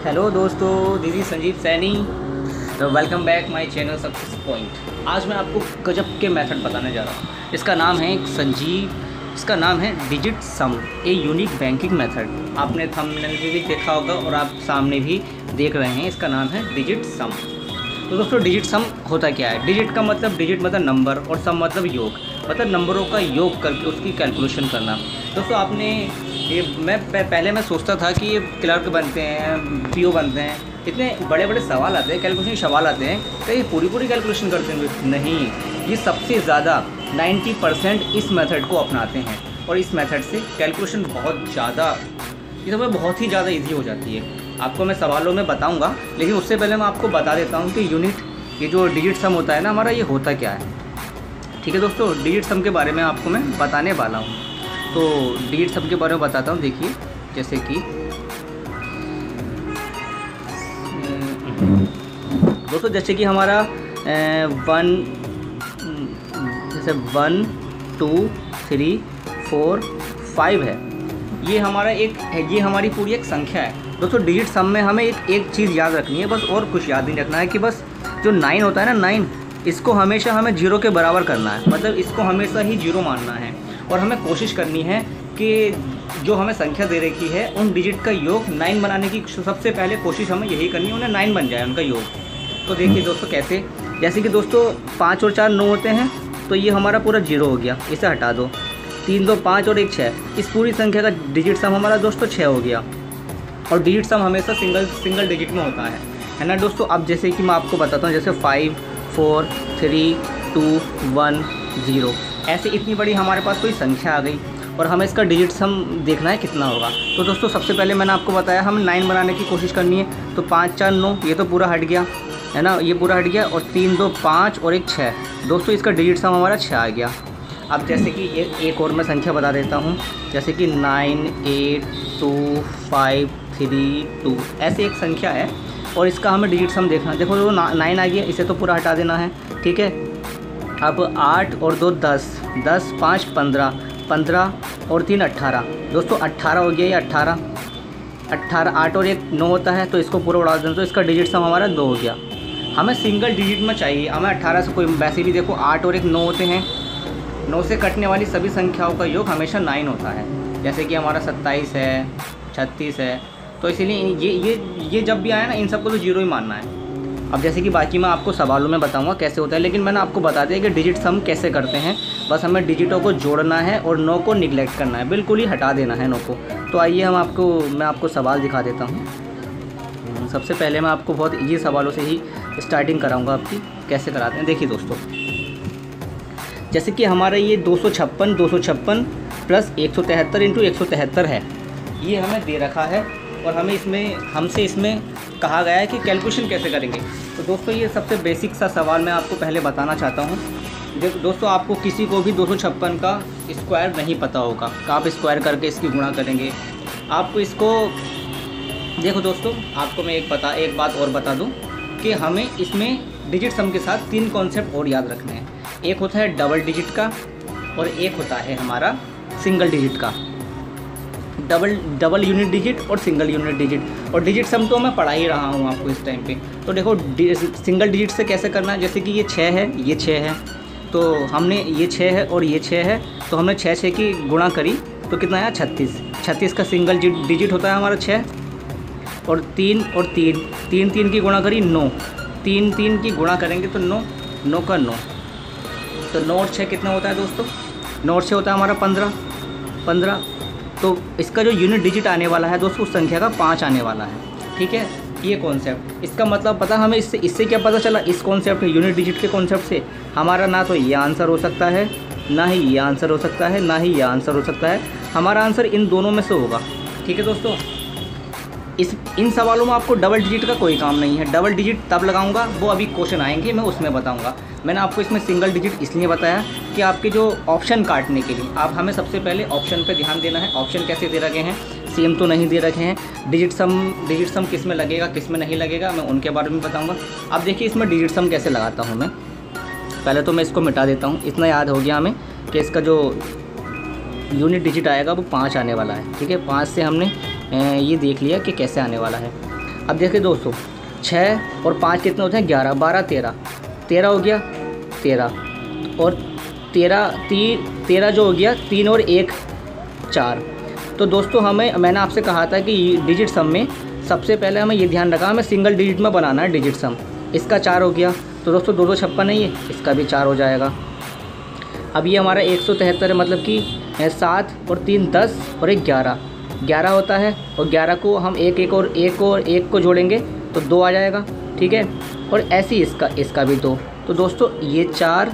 Hello दोस्तों, this is Sanjeev Saini. तो welcome back my channel success point. आज मैं आपको गजब के मेथड बताने जा रहा हूँ। इसका नाम है इसका नाम है digit some, a unique banking method. आपने थंबनेल में भी देखा होगा और आप सामने भी देख रहे हैं। इसका नाम है डिजिट सम। तो दोस्तों, डिजिट सम होता क्या है? डिजिट मतलब नंबर और सम मतलब योग, मतलब नंबरों का योग करके उसकी कैलकुलेशन करना। दोस्तों, आपने पहले मैं सोचता था कि ये क्लर्क बनते हैं, पीओ बनते हैं, इतने बड़े बड़े सवाल आते हैं, कैलकुलेशन सवाल आते हैं, तो ये पूरी कैलकुलेशन करते हैं। नहीं, ये सबसे ज़्यादा 90% इस मेथड को अपनाते हैं और इस मेथड से कैलकुलेशन बहुत ही ज़्यादा ईजी हो जाती है। आपको मैं सवालों में बताऊंगा, लेकिन उससे पहले मैं आपको बता देता हूं कि ये जो डिजिट सम होता है ना हमारा, ये होता क्या है। ठीक है दोस्तों, डिजिट सम के बारे में आपको मैं बताने वाला हूं। तो डिजिट सम के बारे में बताता हूं। देखिए, जैसे कि दोस्तों, जैसे कि हमारा 1 2 3 4 5 है। ये हमारी पूरी एक संख्या है। दोस्तों, डिजिट सम में हमें एक चीज़ याद रखनी है बस, और कुछ याद नहीं रखना है कि बस जो 9 होता है ना, 9 इसको हमेशा हमें 0 के बराबर करना है, मतलब इसको हमेशा ही 0 मानना है। और हमें कोशिश करनी है कि जो हमें संख्या दे रखी है उन डिजिट का योग 9 बनाने की सबसे पहले कोशिश हमें यही करनी है, उन्हें 9 बन जाए उनका योग। तो देखिए दोस्तों कैसे, जैसे कि दोस्तों 5 और 4 9 होते हैं, तो ये हमारा पूरा 0 हो गया, इसे हटा दो। 3 2 5 और 1 6, इस पूरी संख्या का डिजिट सम हमारा दोस्तों 6 हो गया। और डिजिट सम हमेशा सिंगल डिजिट में होता है ना दोस्तों। अब जैसे कि मैं आपको बताता हूँ, जैसे 5 4 3 2 1 0, ऐसे इतनी बड़ी हमारे पास कोई संख्या आ गई और हमें इसका डिजिट सम देखना है कितना होगा। तो दोस्तों, सबसे पहले मैंने आपको बताया हमें 9 बनाने की कोशिश करनी है। तो 5 4 9, ये तो पूरा हट गया है ना, ये पूरा हट गया। और 3 2 5 और 1 6, दोस्तों इसका डिजिट सम हमारा 6 आ गया। अब जैसे कि एक और मैं संख्या बता देता हूँ, जैसे कि 9 8 2 5 3 2, ऐसे एक संख्या है और इसका हमें डिजिट सम देखना है। देखो 9 आ गया, इसे तो पूरा हटा देना है। ठीक है, अब 8 और 2 10, 10 5 15, 15 और 3 18, दोस्तों 18 हो गया। ये 18 8 और 1 9 होता है, तो इसको पूरा उड़ा दें, तो इसका डिजिट सम हमारा 2 हो गया। हमें सिंगल डिजिट में चाहिए, हमें 18 से कोई, वैसे भी देखो 8 और 1 9 होते हैं, 9 से कटने वाली सभी संख्याओं का योग हमेशा 9 होता है। जैसे कि हमारा 27 है, 36 है, तो इसीलिए ये जब भी आया ना, इन सबको तो 0 ही मानना है। अब जैसे कि बाकी मैं आपको सवालों में बताऊंगा कैसे होता है, लेकिन मैंने आपको बता दिया कि डिजिट सम कैसे करते हैं। बस हमें डिजिटों को जोड़ना है और 9 को निगलेक्ट करना है, बिल्कुल ही हटा देना है 9 को। तो आइए मैं आपको सवाल दिखा देता हूँ। सबसे पहले मैं आपको बहुत ईजी सवालों से ही स्टार्टिंग कराऊँगा आपकी, कैसे कराते हैं। देखिए दोस्तों, जैसे कि हमारा ये 256 प्लस 173 इंटू 173 है, ये हमें दे रखा है और हमसे इसमें कहा गया है कि कैलकुलेशन कैसे करेंगे। तो दोस्तों, ये सबसे बेसिक सा सवाल मैं आपको पहले बताना चाहता हूँ। दोस्तों, आपको किसी को भी 256 का स्क्वायर नहीं पता होगा, आप स्क्वायर करके इसकी गुणा करेंगे। आपको इसको देखो दोस्तों, आपको मैं एक बात और बता दूँ कि हमें इसमें डिजिट सम के साथ 3 कॉन्सेप्ट और याद रखने हैं। एक होता है डबल डिजिट का और एक होता है हमारा सिंगल डिजिट का। डबल यूनिट डिजिट और सिंगल यूनिट डिजिट। और डिजिट सम तो मैं पढ़ा ही रहा हूँ आपको इस टाइम पे। तो देखो, सिंगल डिजिट से कैसे करना है। जैसे कि ये 6 है, ये 6 है, तो हमने ये 6 है और ये 6 है, तो हमने 6 की गुणा करी तो कितना आया 36। 36 का सिंगल डिजिट होता है हमारा 6। और 3 की गुणा करी 9, 3 की गुणा करेंगे तो 9 का 9, तो 9 और 6 कितना होता है दोस्तों? 9 और 6 होता है हमारा 15। तो इसका जो यूनिट डिजिट आने वाला है दोस्तों, उस संख्या का 5 आने वाला है। ठीक है, ये कॉन्सेप्ट, इसका मतलब पता हमें इससे क्या पता चला, इस कॉन्सेप्ट यूनिट डिजिट के कॉन्सेप्ट से हमारा ना तो ये आंसर हो सकता है, ना ही ये आंसर हो सकता है, ना ही ये आंसर हो सकता है। हमारा आंसर इन दोनों में से होगा। ठीक है दोस्तों, इन सवालों में आपको डबल डिजिट का कोई काम नहीं है। डबल डिजिट तब लगाऊंगा, वो अभी क्वेश्चन आएंगे, मैं उसमें बताऊंगा। मैंने आपको इसमें सिंगल डिजिट इसलिए बताया कि आपके जो ऑप्शन काटने के लिए हमें सबसे पहले ऑप्शन पे ध्यान देना है। ऑप्शन कैसे दे रखे हैं, सेम तो नहीं दे रखे हैं। डिजिट सम किस में लगेगा, किस में नहीं लगेगा, मैं उनके बारे में बताऊँगा। अब देखिए, इसमें डिजिट सम कैसे लगाता हूँ मैं। पहले तो मैं इसको मिटा देता हूँ। इतना याद हो गया हमें कि इसका जो यूनिट डिजिट आएगा वो 5 आने वाला है। ठीक है, 5 से हमने ये देख लिया कि कैसे आने वाला है। अब देखिए दोस्तों 6 और 5 कितने होते हैं 11, 12, 13, 13 हो गया 13 और 13 जो हो गया 3 और 1 4। तो दोस्तों मैंने आपसे कहा था कि डिजिट सम में सबसे पहले हमें ये ध्यान रखा हमें सिंगल डिजिट में बनाना है डिजिट सम। इसका 4 हो गया तो दोस्तों 2 2 56 नहीं है, इसका भी 4 हो जाएगा। अब ये हमारा 173 है, मतलब कि 7 और 3 10 और 1 11 होता है। और 11 को हम एक और एक को जोड़ेंगे तो 2 आ जाएगा, ठीक है। और ऐसे ही इसका भी 2। तो दोस्तों ये 4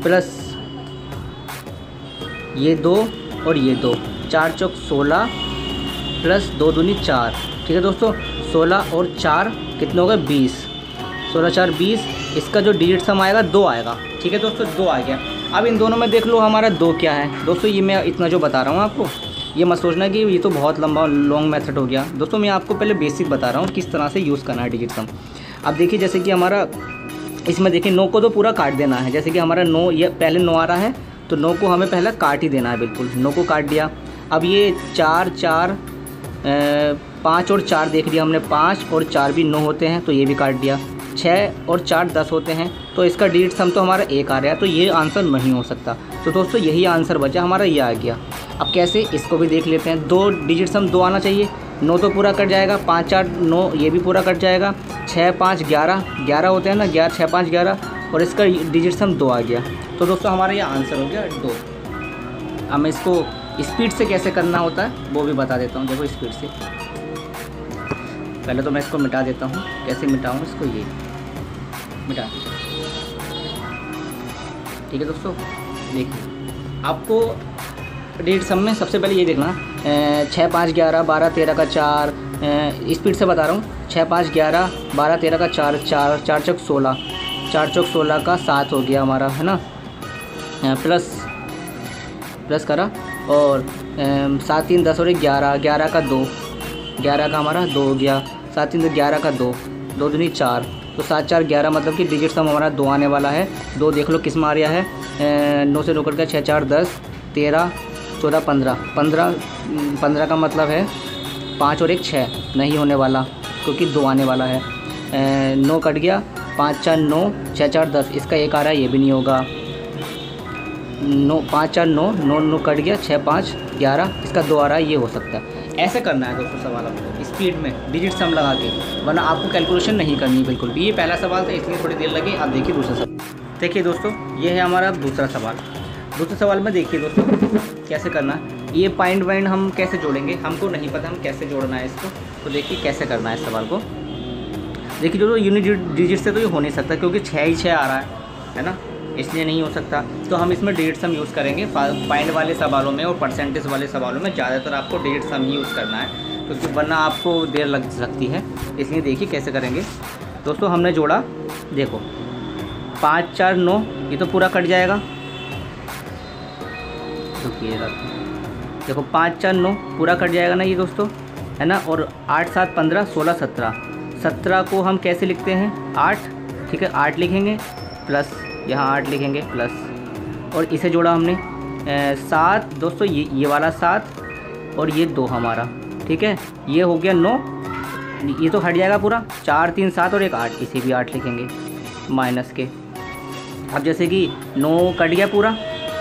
प्लस ये 2 और ये 2, 4 चौक 16 प्लस 2 दूनी 4, ठीक है दोस्तों। 16 और 4 कितने हो गए 20, 16 4 20। इसका जो डिजिट सम आएगा 2 आएगा, ठीक है दोस्तों 2 आ गया। अब इन दोनों में देख लो हमारा 2 क्या है दोस्तों। ये मैं इतना जो बता रहा हूँ आपको, ये मत सोचना कि ये तो बहुत लॉन्ग मेथड हो गया दोस्तों। मैं आपको पहले बेसिक बता रहा हूँ किस तरह से यूज़ करना है डिजिट सम। अब देखिए जैसे कि हमारा इसमें देखिए 9 को तो पूरा काट देना है। जैसे कि हमारा 9, ये पहले 9 आ रहा है तो 9 को हमें पहले काट ही देना है, बिल्कुल 9 को काट दिया। अब ये 4 5 और 4 देख लिया हमने, 5 और 4 भी 9 होते हैं तो ये भी काट दिया। 6 और 4 10 होते हैं तो इसका डिजिट सम तो हमारा 1 आ रहा है, तो ये आंसर नहीं हो सकता। तो दोस्तों यही आंसर बचा हमारा, ये आ गया। अब कैसे, इसको भी देख लेते हैं। 2 डिजिट सम 2 आना चाहिए, 9 तो पूरा कट जाएगा, 5 4 9 ये भी पूरा कट जाएगा। 6 5 11 होते हैं ना, 6 5 11 और इसका डिजिट सम 2 आ गया। तो दोस्तों हमारा ये आंसर हो गया 2। अब मैं इसको स्पीड से कैसे करना होता है वो भी बता देता हूँ। देखो स्पीड से पहले तो मैं इसको मिटा देता हूँ। कैसे मिटाऊँ इसको, ये मिटा, ठीक है दोस्तों। देखिए आपको डिजिट सम में सबसे पहले ये देखना 6 5 11 12 13 का 4, स्पीड से बता रहा हूँ। 6 5 11 12 13 का 4 4 चौक 16, 4 चौक 16 का 7 हो गया हमारा, है ना। प्लस करा और 7 3 10 और 1 11 का 2, 11 का हमारा 2 हो गया। 7 3 11 का 2 दूनी 4, तो 7 4 11 मतलब कि डिजिट सम हमारा 2 आने वाला है। 2 देख लो किस में आ रहा है, 9 से रोकड़ का 6 4 10 13 14 15 का मतलब है 5 और 1 6 नहीं होने वाला क्योंकि 2 आने वाला है। 9 कट गया, 5 4 9 6 4 10, इसका 1 आ रहा है, ये भी नहीं होगा। 9 5 4 9 कट गया, 6 5 11, इसका 2 आ रहा है, ये हो सकता है। ऐसे करना है दोस्तों सवाल आपको स्पीड में डिजिट सम लगा के, वरना आपको कैलकुलेशन नहीं करनी बिल्कुल भी। ये पहला सवाल था इसलिए थोड़ी देर लगी। आप देखिए दूसरा सवाल। देखिए दोस्तों ये है हमारा दूसरा सवाल। दूसरे सवाल में देखिए दोस्तों कैसे करना है। ये पॉइंट वाइंट हम कैसे जोड़ेंगे, हमको नहीं पता हम कैसे जोड़ना है इसको। तो देखिए कैसे करना है इस सवाल को। देखिए दोस्तों यूनिट डिजिट से तो ये हो नहीं सकता क्योंकि 6 ही 6 आ रहा है ना, इसलिए नहीं हो सकता। तो हम इसमें डिजिट सम यूज़ करेंगे। पॉइंट वाले सवालों में और परसेंटेज वाले सवालों में ज़्यादातर आपको डिजिट सम ही यूज़ करना है क्योंकि वरना आपको देर लग सकती है। इसलिए देखिए कैसे करेंगे दोस्तों। हमने जोड़ा, देखो 5 4 9 ये तो पूरा कट जाएगा। देखो 5 4 9 पूरा कट जाएगा ना ये दोस्तों, है ना। और 8 7 15 16 17 को हम कैसे लिखते हैं 8, ठीक है 8 लिखेंगे प्लस यहाँ 8 लिखेंगे प्लस, और इसे जोड़ा हमने 7 दोस्तों, ये वाला 7 और ये 2 हमारा, ठीक है। ये हो गया 9, ये तो हट जाएगा पूरा। 4 3 7 और 1 8, इसे भी 8 लिखेंगे माइनस के। अब जैसे कि 9 कट गया पूरा,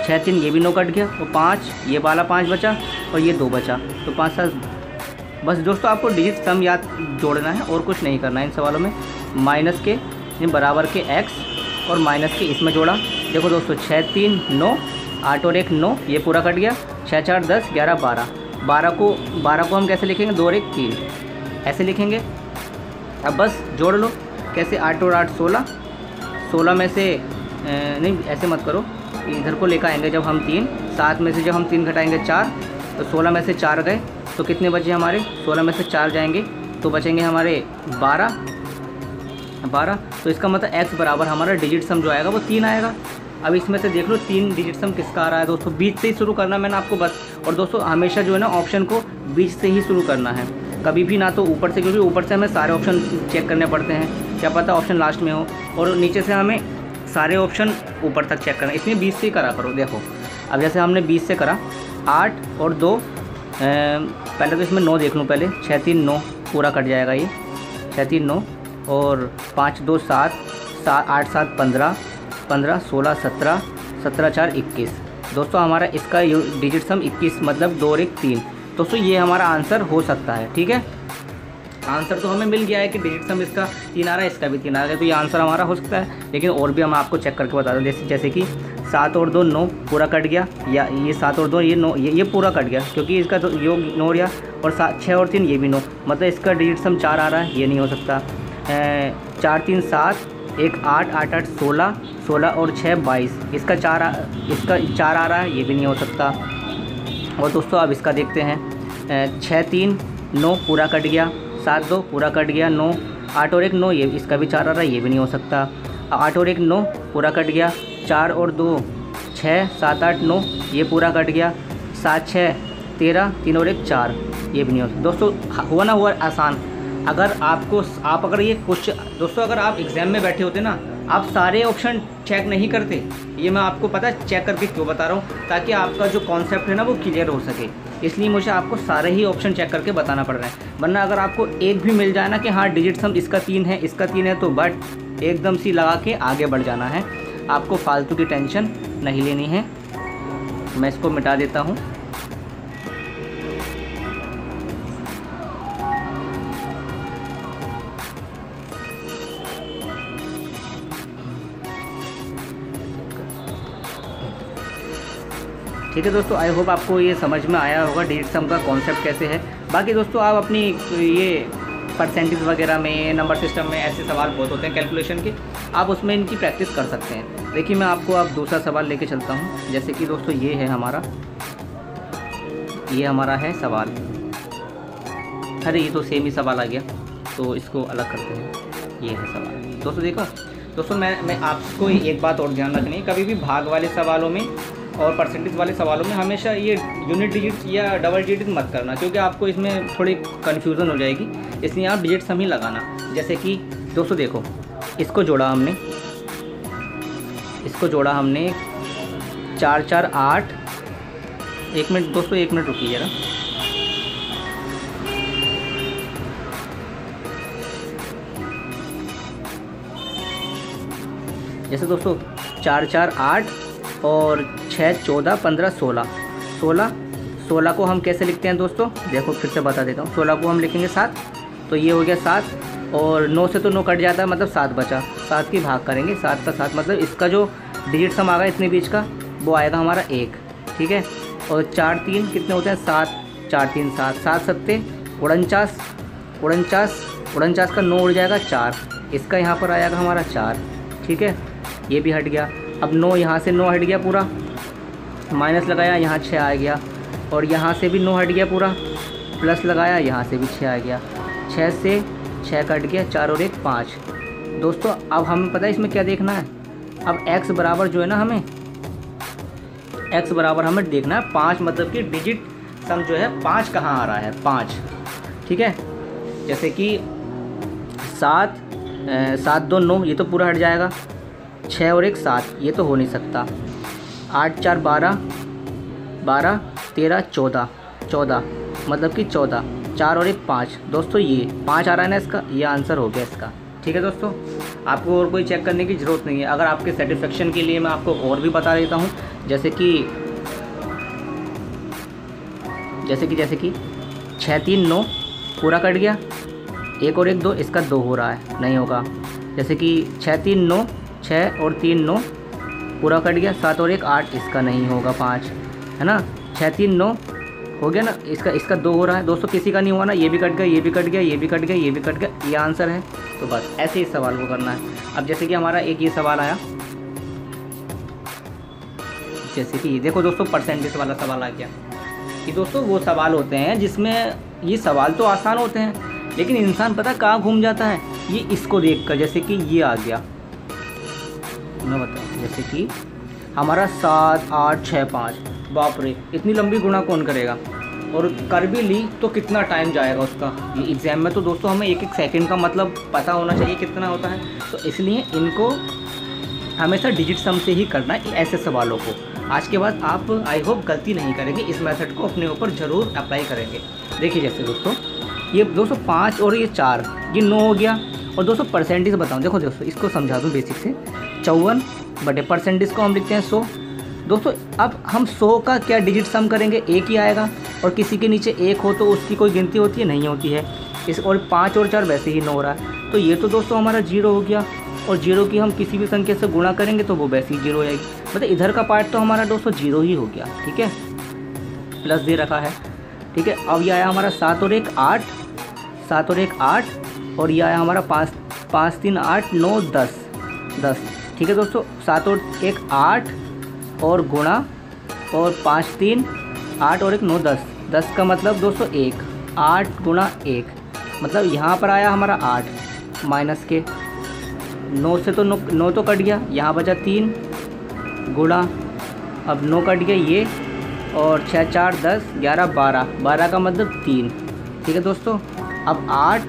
6 3 ये भी 9 कट गया, और 5 ये वाला 5 बचा और ये 2 बचा, तो 5 7। बस दोस्तों आपको डिजिट सम याद जोड़ना है और कुछ नहीं करना है इन सवालों में। माइनस के बराबर के x और माइनस के इसमें जोड़ा। देखो दोस्तों 6 3 9 8 और 1 9, ये पूरा कट गया। 6 4 10 11 12 को हम कैसे लिखेंगे 2 और 1 3 ऐसे लिखेंगे। अब बस जोड़ लो कैसे, 8 और 8 16 में से नहीं ऐसे मत करो, इधर को लेकर आएंगे जब हम 3, 7 में से जब हम 3 घटाएंगे 4, तो 16 में से 4 गए तो कितने बचे हमारे, 16 में से 4 जाएंगे तो बचेंगे हमारे 12। तो इसका मतलब x बराबर हमारा डिजिट सम जो आएगा वो 3 आएगा। अब इसमें से देख लो 3 डिजिट सम किसका आ रहा है दोस्तों, बीच से ही शुरू करना मैंने आपको बस। और दोस्तों हमेशा जो है ना ऑप्शन को बीच से ही शुरू करना है, कभी भी ना तो ऊपर से, क्योंकि ऊपर से हमें सारे ऑप्शन चेक करने पड़ते हैं, क्या पता ऑप्शन लास्ट में हो, और नीचे से हमें सारे ऑप्शन ऊपर तक चेक करना, इसलिए 20 से ही करा करो। देखो अब जैसे हमने 20 से करा, 8 और 2 पहले तो इसमें 9 देख लूँ पहले। 6 3 9 पूरा कट जाएगा ये। 6 3 9 और 5 2 7 8 7 15 15 16 17 17 4 21। दोस्तों हमारा इसका डिजिट सम 21 मतलब 2 और 1 3। दोस्तों ये हमारा आंसर हो सकता है। ठीक है, आंसर तो हमें मिल गया है कि डिजिट सम इसका 3 आ रहा है, इसका भी 3 आ रहा है, तो ये आंसर हमारा हो सकता है। लेकिन और भी हम आपको चेक करके बता दें, जैसे कि 7 और 2 9 पूरा कट गया, या ये 7 और 2 ये 9 ये पूरा कट गया क्योंकि इसका तो योग 9 रहा, और 6 और 3 ये भी 9, मतलब इसका डिजिट सम 4 आ रहा है, ये नहीं हो सकता। 4 3 7 1 8 8 8 16 16 और 6 22, इसका 4 आ रहा है, ये भी नहीं हो सकता। और दोस्तों अब इसका देखते हैं। 6 3 9 पूरा कट गया, 7 2 पूरा कट गया, 9 8 और 1 9 ये इसका भी 4 आ रहा है, ये भी नहीं हो सकता। 8 और 1 9 पूरा कट गया, 4 और 2 6 7 8 9 ये पूरा कट गया, 7 6 13 3 और 1 4 ये भी नहीं हो सकता। दोस्तों हुआ ना, हुआ आसान। अगर अगर ये क्वेश्चन दोस्तों अगर आप एग्ज़ाम में बैठे होते ना, आप सारे ऑप्शन चेक नहीं करते। ये मैं आपको पता चेक करके क्यों बता रहा हूँ, ताकि आपका जो कॉन्सेप्ट है ना वो क्लियर हो सके, इसलिए मुझे आपको सारे ही ऑप्शन चेक करके बताना पड़ रहा है। वरना अगर आपको एक भी मिल जाए ना कि हाँ डिजिट सम इसका 3 है, इसका 3 है, तो बट एकदम सी लगा के आगे बढ़ जाना है। आपको फालतू की टेंशन नहीं लेनी है। मैं इसको मिटा देता हूँ। ठीक है दोस्तों, आई होप आपको ये समझ में आया होगा डिजिट सम का कॉन्सेप्ट कैसे है। बाकी दोस्तों आप अपनी ये परसेंटेज वगैरह में, नंबर सिस्टम में ऐसे सवाल बहुत होते हैं कैलकुलेशन के, आप उसमें इनकी प्रैक्टिस कर सकते हैं। देखिए मैं आपको अब दूसरा सवाल लेके चलता हूँ। जैसे कि दोस्तों ये है हमारा है सवाल। अरे ये तो सेम ही सवाल आ गया, तो इसको अलग करते हैं। ये है सवाल। दोस्तों देखो दोस्तों, मैं आपको एक बात और ध्यान रखनी है, कभी भी भाग वाले सवालों में और परसेंटेज वाले सवालों में हमेशा ये यूनिट डिजिट या डबल डिजिट मत करना, क्योंकि आपको इसमें थोड़ी कन्फ्यूज़न हो जाएगी। इसलिए आप डिजिट सम ही लगाना। जैसे कि दोस्तों देखो, इसको जोड़ा हमने 4 4 8। 1 मिनट दोस्तों, 1 मिनट रुकिए ज़रा। जैसे दोस्तों 4 4 8 और 6 14 15 16 16 को हम कैसे लिखते हैं दोस्तों, देखो फिर से बता देता हूँ। 16 को हम लिखेंगे 7, तो ये हो गया 7, और 9 से तो 9 कट जाता है, मतलब 7 बचा। 7 की भाग करेंगे, 7 का 7, मतलब इसका जो डिजिट सम आएगा इतने बीच का, वो आएगा हमारा 1। ठीक है, और 4 3 कितने होते हैं, 7 4 3 7 7 7 49 49 का 9 उड़ जाएगा 4, इसका यहाँ पर आएगा हमारा 4। ठीक है, ये भी हट गया। अब 9 यहाँ से 9 हट गया पूरा, माइनस लगाया यहाँ 6 आ गया, और यहाँ से भी 9 हट गया पूरा, प्लस लगाया यहाँ से भी 6 आ गया। 6 से 6 कट गया, 4 और 1 5। दोस्तों अब हमें पता है इसमें क्या देखना है। अब x बराबर जो है ना, x बराबर हमें देखना है 5, मतलब कि डिजिट सम जो है 5 कहाँ आ रहा है, 5। ठीक है, जैसे कि 7 7 2 9 ये तो पूरा हट जाएगा, 6 और 1 7 ये तो हो नहीं सकता, 8 4 12 12 13 14 मतलब कि 14, 4 और 1 5। दोस्तों ये 5 आ रहा है ना, इसका ये आंसर हो गया इसका। ठीक है दोस्तों, आपको और कोई चेक करने की ज़रूरत नहीं है। अगर आपके सेटिस्फेक्शन के लिए मैं आपको और भी बता देता हूँ, जैसे कि 6 3 9 पूरा कट गया, 1 और 1 2, इसका 2 हो रहा है, नहीं होगा। जैसे कि 6 3 9 6 और 3 9 पूरा कट गया, 7 और 1 8, इसका नहीं होगा, 5 है ना। 6 3 9 हो गया ना, इसका 2 हो रहा है। दोस्तों किसी का नहीं हुआ ना, ये भी कट गया, ये भी कट गया, ये भी कट गया, ये भी कट गया, ये आंसर है। तो बस ऐसे ही सवाल को करना है। अब जैसे कि हमारा एक ये सवाल आया, जैसे कि देखो दोस्तों परसेंटेज वाला सवाल आ गया। कि दोस्तों वो सवाल होते हैं जिसमें ये सवाल तो आसान होते हैं, लेकिन इंसान पता कहाँ घूम जाता है, ये इसको देखकर। जैसे कि ये आ गया, मैं बताऊँ, जैसे कि हमारा 7 8 6 5, बाप रे इतनी लंबी गुणा कौन करेगा, और कर भी ली तो कितना टाइम जाएगा उसका। ये एग्ज़ाम में तो दोस्तों हमें 1 1 सेकंड का मतलब पता होना चाहिए कितना होता है, तो इसलिए इनको हमेशा डिजिट सम से ही करना है ऐसे सवालों को। आज के बाद आप आई होप गलती नहीं करेंगे, इस मेथड को अपने ऊपर ज़रूर अप्लाई करेंगे। देखिए जैसे दोस्तों ये दोस्तों 5 और ये 4, ये 9 हो गया। और दोस्तों परसेंटेज बताऊँ, देखो दोस्तों इसको समझा दूँ बेसिक से। 54 बटे परसेंटेज को हम लिखते हैं 100। दोस्तों अब हम 100 का क्या डिजिट सम करेंगे, एक ही आएगा। और किसी के नीचे 1 हो तो उसकी कोई गिनती होती है, नहीं होती है। इस और 5 और 4 वैसे ही 9 हो रहा है। तो ये तो दोस्तों हमारा 0 हो गया। और 0 की हम किसी भी संख्या से गुणा करेंगे तो वो वैसे ही 0 हो जाएगी। मतलब इधर का पार्ट तो हमारा दोस्तों 0 ही हो गया। ठीक है, प्लस दे रखा है। ठीक है, अब ये आया हमारा 7 और 1 8, 7 और 1 8। और ये आया हमारा 5 5 3 8 9 10 10। ठीक है दोस्तों, 7 और 1 8 और गुणा और 5 3 8 और 1 9 10। 10 का मतलब दोस्तों 1, 8 गुणा 1 मतलब यहाँ पर आया हमारा 8 माइनस के 9 से तो 9 तो कट गया, यहाँ बचा 3 गुणा, अब 9 कट गया ये, और 6 4 10 11 12, 12 का मतलब 3। ठीक है दोस्तों, अब 8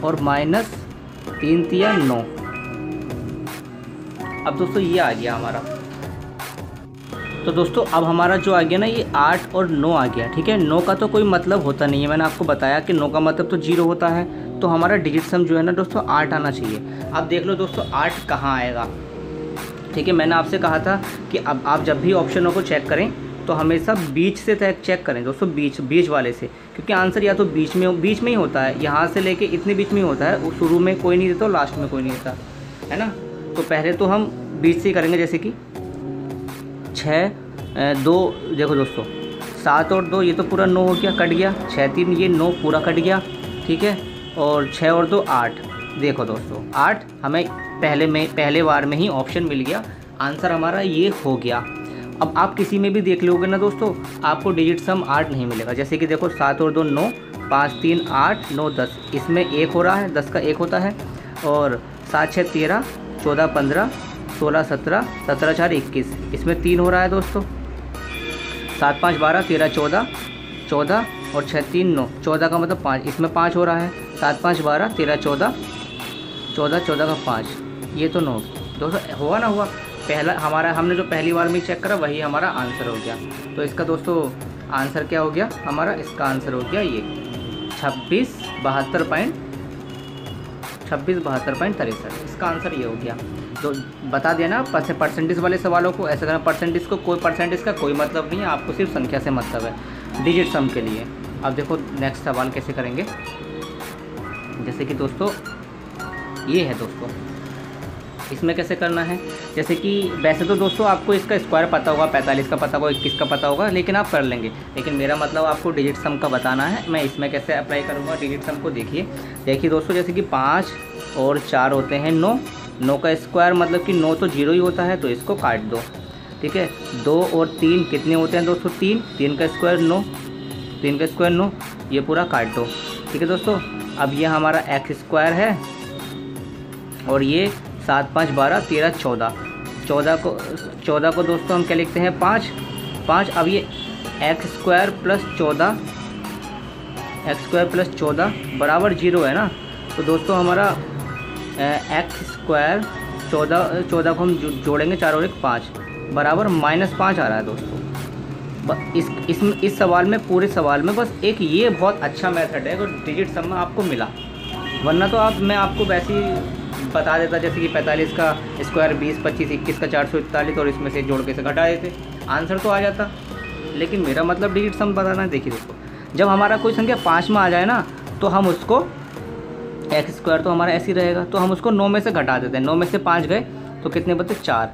और माइनस 3 3 9। अब दोस्तों ये आ गया हमारा। तो दोस्तों अब हमारा जो आ गया ना, ये 8 और 9 आ गया। ठीक है, 9 का तो कोई मतलब होता नहीं है, मैंने आपको बताया कि 9 का मतलब तो 0 होता है। तो हमारा डिजिट सम जो है ना दोस्तों 8 आना चाहिए। अब देख लो दोस्तों 8 कहाँ आएगा। ठीक है, मैंने आपसे कहा था कि अब आप जब भी ऑप्शनों को चेक करें तो हमेशा बीच से चेक करें दोस्तों, बीच वाले से, क्योंकि आंसर या तो बीच में ही होता है, यहाँ से लेके इतने बीच में ही होता है। शुरू में कोई नहीं देता और लास्ट में कोई नहीं देता है ना। तो पहले तो हम बीच से ही करेंगे, जैसे कि 6 2, देखो दोस्तों 7 और 2 ये तो पूरा 9 हो गया, कट गया। 6 3 ये 9 पूरा कट गया। ठीक है, और 6 और 2 8। देखो दोस्तों 8 हमें पहले बार में ही ऑप्शन मिल गया, आंसर हमारा ये हो गया। अब आप किसी में भी देख लोगे ना दोस्तों, आपको डिजिट सम 8 नहीं मिलेगा। जैसे कि देखो 7 और 2 9, 5 3 8 9 10, इसमें 1 हो रहा है, 10 का 1 होता है। और 7 6 13, 14 15, 16 17, 17 4 21, इसमें 3 हो रहा है दोस्तों। 7 5 12 13 14, 14 और 6 3 9, 14 का मतलब 5, इसमें 5 हो रहा है। 7 5 12 13 14, 14 14 का 5, ये तो 9 दोस्तों हुआ ना। हुआ पहला हमारा, हमने जो पहली बार में चेक करा वही हमारा आंसर हो गया। तो इसका दोस्तों आंसर क्या हो गया हमारा, इसका आंसर हो गया ये 2672.63, इसका आंसर ये हो गया। तो बता देना परसेंटेज वाले सवालों को ऐसे करना, परसेंटेज का कोई मतलब नहीं है, आपको सिर्फ संख्या से मतलब है डिजिट सम के लिए। अब देखो नेक्स्ट सवाल कैसे करेंगे। जैसे कि दोस्तों ये है दोस्तों, इसमें कैसे करना है। जैसे कि वैसे तो दोस्तों आपको इसका स्क्वायर पता होगा, 45 का पता होगा, 21 का पता होगा, लेकिन आप कर लेंगे। लेकिन मेरा मतलब आपको डिजिट सम का बताना है, मैं इसमें कैसे अप्लाई करूँगा डिजिट सम को। देखिए दोस्तों, जैसे कि 5 और 4 होते हैं 9, 9 का स्क्वायर मतलब कि 9 तो 0 ही होता है, तो इसको काट दो। ठीक है, 2 और 3 कितने होते हैं दोस्तों 3, 3 का स्क्वायर 9, 3 का स्क्वायर 9, ये पूरा काट दो। ठीक है दोस्तों, अब ये हमारा एक्स स्क्वायर है और ये 7 5 12 13 14, 14 को दोस्तों हम क्या लिखते हैं 5। अब ये एक्स स्क्वायर प्लस 14 बराबर 0 है ना। तो दोस्तों हमारा एक्स स्क्वायर 14 को हम जोड़ेंगे 4 और 1 5 बराबर -5 आ रहा है दोस्तों। इस सवाल में, पूरे सवाल में बस एक ये बहुत अच्छा मेथड है, अगर डिजिट सम में आपको मिला, वरना तो मैं आपको वैसे ही बता देता, जैसे कि 45 का स्क्वायर 20 25, 21 का 441 और इसमें से जोड़ के से घटा देते, आंसर तो आ जाता। लेकिन मेरा मतलब डिजिट सम बताना है। देखिए दोस्तों, जब हमारा कोई संख्या 5 में आ जाए ना, तो हम उसको एक्स स्क्वायर तो हमारा ऐसे ही रहेगा, तो हम उसको 9 में से घटा देते हैं। 9 में से 5 गए तो कितने बचे 4।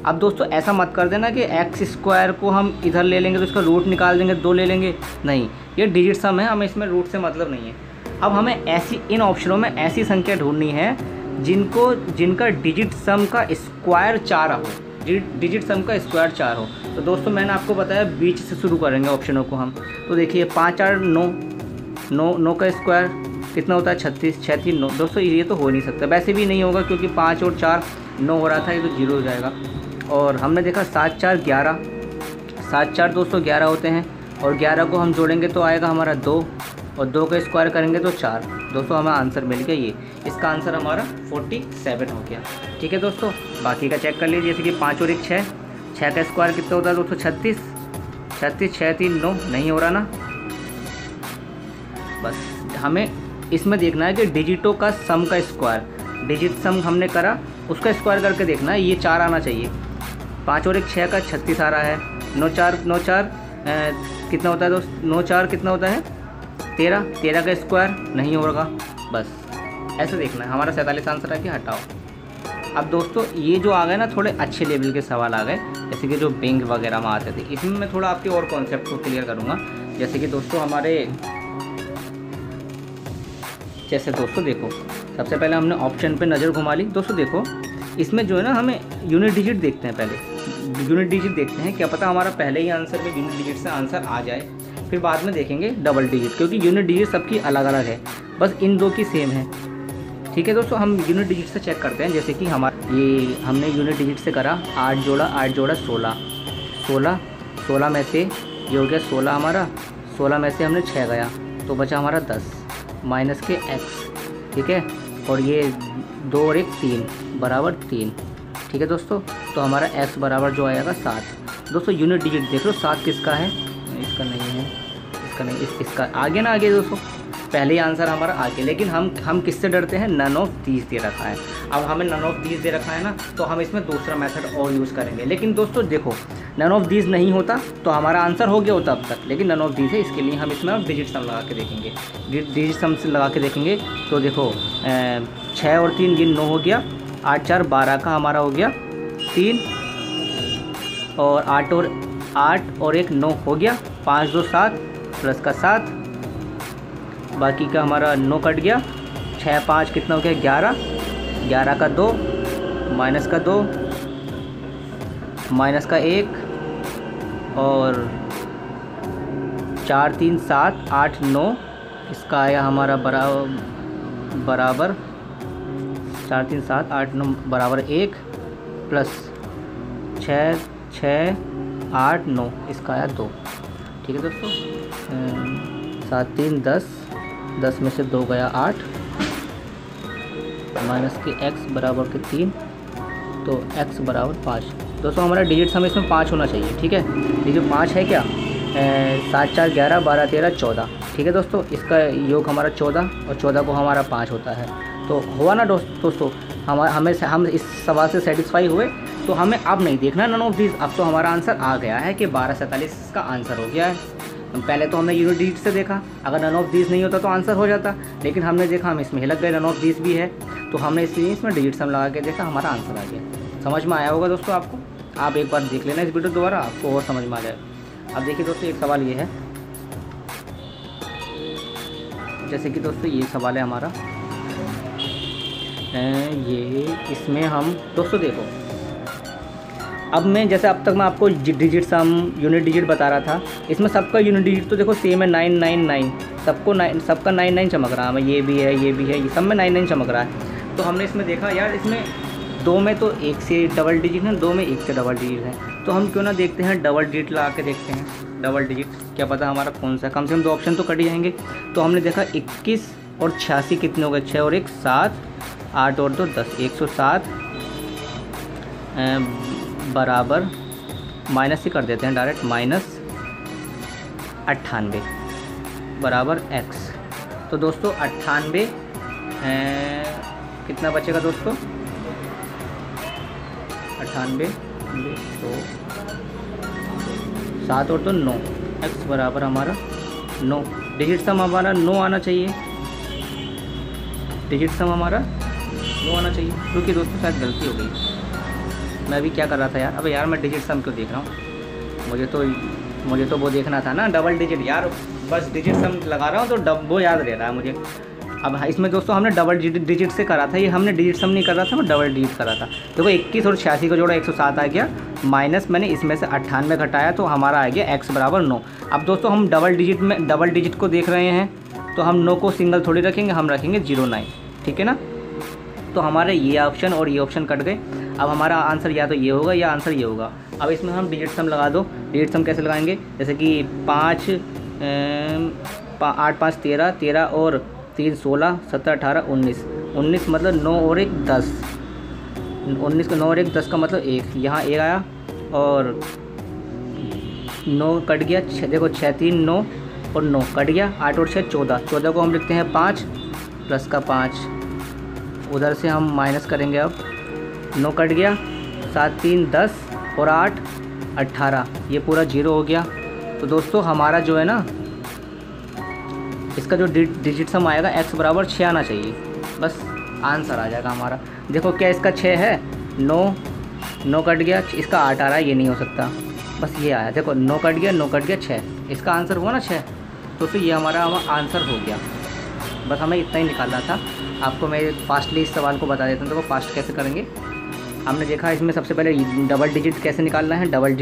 अब दोस्तों ऐसा मत कर देना कि एक्स स्क्वायर को हम इधर ले लेंगे तो इसका रूट निकाल देंगे, 2 ले लेंगे, नहीं, ये डिजिट सम है, हमें इसमें रूट से मतलब नहीं है। अब हमें इन ऑप्शनों में ऐसी संख्या ढूंढनी है जिनका डिजिट सम का स्क्वायर 4 हो, डिजिट सम का स्क्वायर 4 हो। तो दोस्तों मैंने आपको बताया बीच से शुरू करेंगे ऑप्शनों को हम। तो देखिए 5 4 9, 9 का स्क्वायर कितना होता है 36, 6 3 9। दोस्तों ये तो हो नहीं सकता, वैसे भी नहीं होगा, क्योंकि 5 और 4 9 हो रहा था, ये तो 0 हो जाएगा। और हमने देखा 7 4 11, 7 4 दोस्तों 11 होते हैं, और 11 को हम जोड़ेंगे तो आएगा हमारा 2, और 2 का स्क्वायर करेंगे तो 4। दोस्तों हमें आंसर मिल गया ये, इसका आंसर हमारा 47 हो गया। ठीक है दोस्तों, बाकी का चेक कर लीजिए। जैसे कि 5 और 1 6, 6 का स्क्वायर कितना होता है दोस्तों 36, 6 3 9, नहीं हो रहा ना, बस हमें इसमें देखना है कि डिजिटों का सम का स्क्वायर, डिजिट सम हमने करा उसका स्क्वायर करके देखना है। ये 4 आना चाहिए, 5 और 1 6 का 36 आ रहा है। 9 4 कितना होता है दोस्त? 9 4 कितना होता है? 13, 13 का स्क्वायर नहीं होगा। बस ऐसे देखना है। हमारा 47 आंसर आ गया, हटाओ। अब दोस्तों ये जो आ गए ना थोड़े अच्छे लेवल के सवाल आ गए, जैसे कि जो बैंक वगैरह में आते थे, इसमें मैं थोड़ा आपके और कॉन्सेप्ट को क्लियर करूँगा। जैसे कि दोस्तों दोस्तों देखो, सबसे पहले हमने ऑप्शन पे नज़र घुमा ली। दोस्तों देखो इसमें जो है ना हमें यूनिट डिजिट देखते हैं, पहले यूनिट डिजिट देखते हैं, क्या पता हमारा पहले ही आंसर में यूनिट डिजिट से आंसर आ जाए, फिर बाद में देखेंगे डबल डिजिट, क्योंकि यूनिट डिजिट सबकी अलग अलग है, बस इन दो की सेम है। ठीक है दोस्तों, हम यूनिट डिजिट से चेक करते हैं। जैसे कि ये हमने यूनिट डिजिट से करा, 8 जोड़ा 16, 16 में से ये हो गया 16 हमारा, 16 में से हमने 6 गया तो बचा हमारा 10 माइनस के x। ठीक है, और ये 2 और 1 3 बराबर 3। ठीक है दोस्तों, तो हमारा x बराबर जो आएगा 7। दोस्तों यूनिट डिजिट देख लो, 7 किसका है? इसका नहीं है, इसका नहीं, इसका आगे ना आगे दोस्तों, पहले ही आंसर हमारा आगे। लेकिन हम किससे डरते हैं? नन ऑफ दीज दे रखा है। अब हमें नन ऑफ दीज दे रखा है ना, तो हम इसमें दूसरा मेथड और यूज़ करेंगे। लेकिन दोस्तों देखो, नन ऑफ दीज नहीं होता तो हमारा आंसर हो गया होता अब तक, लेकिन नन ऑफ दीज है, इसके लिए हम इसमें अब डिजिट सम लगा के देखेंगे। डिजिट सम से लगा के देखेंगे तो देखो 6 और 3 गिन 9 हो गया, 8 4 12 का हमारा हो गया 3, और 8 और 1 9 हो गया, 5 2 7 प्लस का 7, बाकी का हमारा 9 कट गया, 6 5 कितना हो गया? 11, 11 का 2 माइनस का 2 माइनस का 1, और 4 3 7 8 9, इसका आया हमारा बराबर 4 3 7 8 9 बराबर 1, प्लस 6 6 8 9, इसका आया 2। ठीक है दोस्तों, 7 3 10, 10 में से 2 गया 8, माइनस के x बराबर के 3, तो x बराबर 5। दोस्तों हमारा डिजिट सम इसमें 5 होना चाहिए। ठीक है, ये जो 5 है क्या? 7 4 11 12 13 14। ठीक है दोस्तों, इसका योग हमारा 14 और 14 को हमारा 5 होता है। तो हुआ ना दोस्तों, हम इस सवाल से सेटिस्फाई हुए। तो हमें अब नहीं देखना नन ऑफ दीज, अब तो हमारा आंसर आ गया है कि 1247 का आंसर हो गया है। पहले तो हमने यूनिट डिजिट से देखा, अगर नन ऑफ दीज नहीं होता तो आंसर हो जाता, लेकिन हमने देखा हम इसमें हिलक गए, नन ऑफ दीज भी है, तो हमने इसलिए इसमें डिजिट सम लगा के देखा, हमारा आंसर आ गया। समझ में आया होगा दोस्तों आपको? आप एक बार देख लेना इस वीडियो दोबारा, आपको और समझ में आ जाए। अब देखिए दोस्तों, एक सवाल ये है, जैसे कि दोस्तों ये सवाल है हमारा, ये इसमें हम दोस्तों देखो, अब मैं जैसे अब तक मैं आपको डिजिट सम यूनिट डिजिट बता रहा था, इसमें सबका यूनिट डिजिट तो देखो सेम है 999, सबका 99 चमक रहा है, ये भी है, ये सब में 99 चमक रहा है। तो हमने इसमें देखा यार, इसमें 2 में तो 1 से डबल डिजिट है, 2 में 1 से डबल डिजिट है, तो हम क्यों ना देखते हैं डबल डिजिट लगा के देखते हैं। डबल डिजिट क्या पता हमारा कौन सा, कम से कम 2 ऑप्शन तो कट ही जाएंगे। तो हमने देखा 21 और 86 कितने हो गए? 6 और 1 7, 8 और 2 10, 107 बराबर माइनस ही कर देते हैं डायरेक्ट, माइनस 98 बराबर x। तो दोस्तों 98 कितना बचेगा दोस्तों? 98 तो 7 और तो 9, x बराबर हमारा 9। डिजिट सम हमारा 9 आना चाहिए, डिजिट सम हमारा 9 आना चाहिए। क्योंकि दोस्तों शायद गलती हो गई, मैं भी क्या कर रहा था यार, अब यार मैं डिजिट सम क्यों देख रहा हूँ? मुझे तो वो देखना था ना डबल डिजिट यार, बस डिजिट सम लगा रहा हूँ तो वो याद रह रहा है मुझे। अब इसमें दोस्तों हमने डबल डिजिट से करा था, ये हमने डिजिट सम नहीं कर रहा था, मैं डबल डिजिट करा था। देखो 21 और 86 का जोड़ा 107 आ गया, माइनस मैंने इसमें से 98 घटाया तो हमारा आ गया x बराबर 9। अब दोस्तों हम डबल डिजिट को देख रहे हैं, तो हम 9 को सिंगल थोड़ी रखेंगे, हम रखेंगे 09। ठीक है ना, तो हमारे ये ऑप्शन और ये ऑप्शन कट गए। अब हमारा आंसर या तो ये होगा या आंसर ये होगा। अब इसमें हम डिजिट सम लगा दो। डिजिट सम कैसे लगाएंगे? जैसे कि 8 5 13, 13 और 3 16, 17 18 19 मतलब 9 और 1 10, 19 का 9 और 1 10 का मतलब 1, यहाँ 1 आया और 9 कट गया। देखो 6 3 9, और 9 कट गया, 8 और 6 14, 14 को हम लिखते हैं 5 प्लस का 5, उधर से हम माइनस करेंगे। अब 9 कट गया, 7 3 10 और 8 18, ये पूरा 0 हो गया। तो दोस्तों हमारा जो है ना इसका जो डिजिट सम आएगा x बराबर 6 आना चाहिए, बस आंसर आ जाएगा हमारा। देखो क्या इसका 6 है, 9 कट गया, इसका 8 आ रहा है, ये नहीं हो सकता, बस ये आया। देखो 9 कट गया, 9 कट गया 6, इसका आंसर हुआ ना 6, तो फिर ये हमारा आंसर हो गया। बस हमें इतना ही निकालना था। आपको मैं फास्टली इस सवाल को बता देता हूँ। देखो फास्ट कैसे करेंगे, हमने देखा इसमें सबसे पहले डबल डिजिट कैसे निकालना है। डबल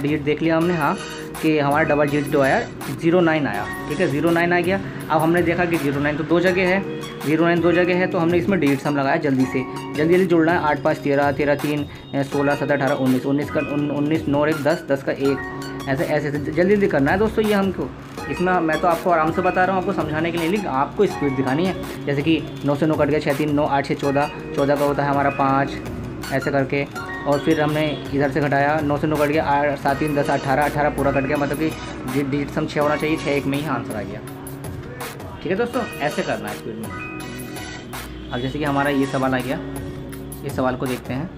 डिजिट देख लिया हमने, हाँ कि हमारा डबल डिजिट जो आया 09 आया, ठीक है 09 आ गया। अब हमने देखा कि 09 तो 2 जगह है, 09 2 जगह है, तो हमने इसमें डिजिट सम लगाया जल्दी से, जल्दी जोड़ना है। 8 5 13, 13 3 16 17 18 19, 19 का 19 9 1 10, 10 का 1, ऐसे ऐसे जल्दी करना है दोस्तों। ये हमको इसमें मैं तो आपको आराम से बता रहा हूँ, आपको समझाने के लिए, लेकिन आपको स्पीड दिखानी है। जैसे कि 9 से 9 कट गया, 6 3 9 8 6 14, 14 का होता है हमारा 5, ऐसे करके। और फिर हमने इधर से घटाया, 9 से 9 कट गया, 8 7 3 10 18, 18 पूरा कट गया, मतलब कि डिजिट सम 6 होना चाहिए, 6 1 में ही आंसर आ गया। ठीक है दोस्तों, ऐसे करना है स्पीड में। अब जैसे कि हमारा ये सवाल आ गया, इस सवाल को देखते हैं।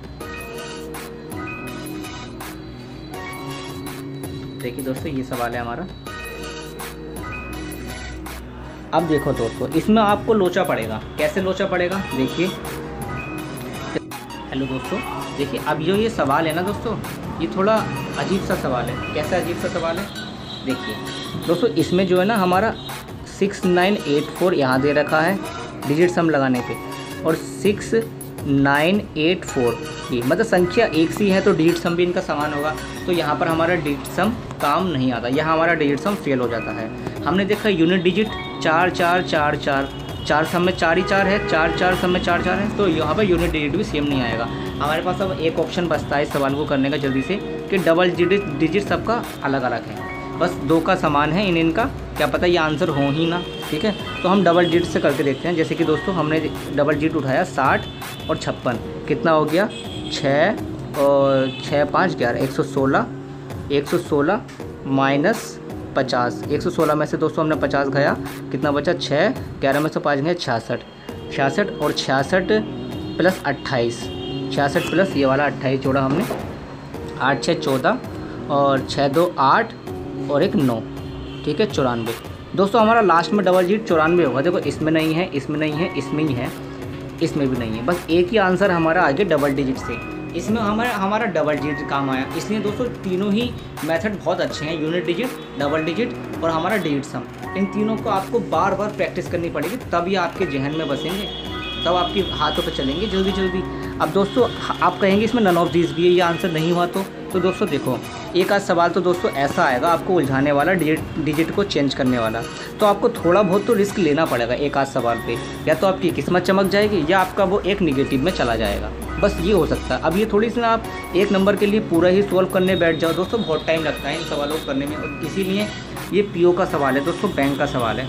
देखिए दोस्तों ये सवाल है हमारा। अब देखो दोस्तों इसमें आपको लोचा पड़ेगा। कैसे लोचा पड़ेगा, देखिए। हेलो दोस्तों, देखिए अब ये सवाल है ना दोस्तों, ये थोड़ा अजीब सा सवाल है। कैसा अजीब सा सवाल है, देखिए दोस्तों इसमें जो है ना हमारा 6984 यहाँ दे रखा है डिजिट सम लगाने पे, और 6984 ये मतलब संख्या एक सी है, तो डिजिट सम भी इनका समान होगा। तो यहाँ पर हमारा डिजिट सम काम नहीं आता, यहाँ हमारा डिजिट सम फेल हो जाता है। हमने देखा यूनिट डिजिट 4 4 4 4, 4 सम में 4 ही 4 है, 4 4 सम में 4 4 है, तो यहाँ पर यूनिट डिजिट भी सेम नहीं आएगा। हमारे पास अब एक ऑप्शन बचता है इस सवाल को करने का जल्दी से, कि डबल डिजिट सबका अलग अलग है, बस 2 का समान है इनका, क्या पता ये आंसर हो ही ना। ठीक है, तो हम डबल डिजिट से करके देखते हैं। जैसे कि दोस्तों हमने डबल डिजिट उठाया 60 और 56, कितना हो गया 6 और 6 5 11, 116, 116 माइनस 50, 116 में से दोस्तों हमने 50 गया, कितना बचा 6, 11 में से 5 गए 66, 66 और 66 प्लस 28, 66 प्लस ये वाला 28 जोड़ा हमने, 8 6 14 और 6 2 8 और 1 9, ठीक है 94। दोस्तों हमारा लास्ट में डबल डिजिट 94 होगा। देखो इसमें नहीं है, इसमें नहीं है, इसमें ही है, इसमें भी नहीं है, बस एक ही आंसर हमारा आ गया डबल डिजिट से। इसमें हमारा डबल डिजिट काम आया। इसलिए दोस्तों तीनों ही मेथड बहुत अच्छे हैं, यूनिट डिजिट, डबल डिजिट और हमारा डिजिट सम। इन तीनों को आपको बार बार प्रैक्टिस करनी पड़ेगी, तब ये आपके जहन में बसेंगे, तब आपके हाथों पे चलेंगे जल्दी जल्दी। अब दोस्तों आप कहेंगे इसमें नन ऑफ दिस भी है, ये आंसर नहीं हुआ तो दोस्तों देखो एक आध सवाल तो दोस्तों ऐसा आएगा आपको उलझाने वाला, डिजिट को चेंज करने वाला, तो आपको थोड़ा बहुत तो रिस्क लेना पड़ेगा एक आध सवाल पे। या तो आपकी किस्मत चमक जाएगी या आपका वो एक निगेटिव में चला जाएगा, बस ये हो सकता है। अब ये थोड़ी सी ना आप 1 नंबर के लिए पूरा ही सॉल्व करने बैठ जाओ दोस्तों, बहुत टाइम लगता है इन सवालों को करने में, और इसीलिए ये पीओ का सवाल है दोस्तों, बैंक का सवाल है।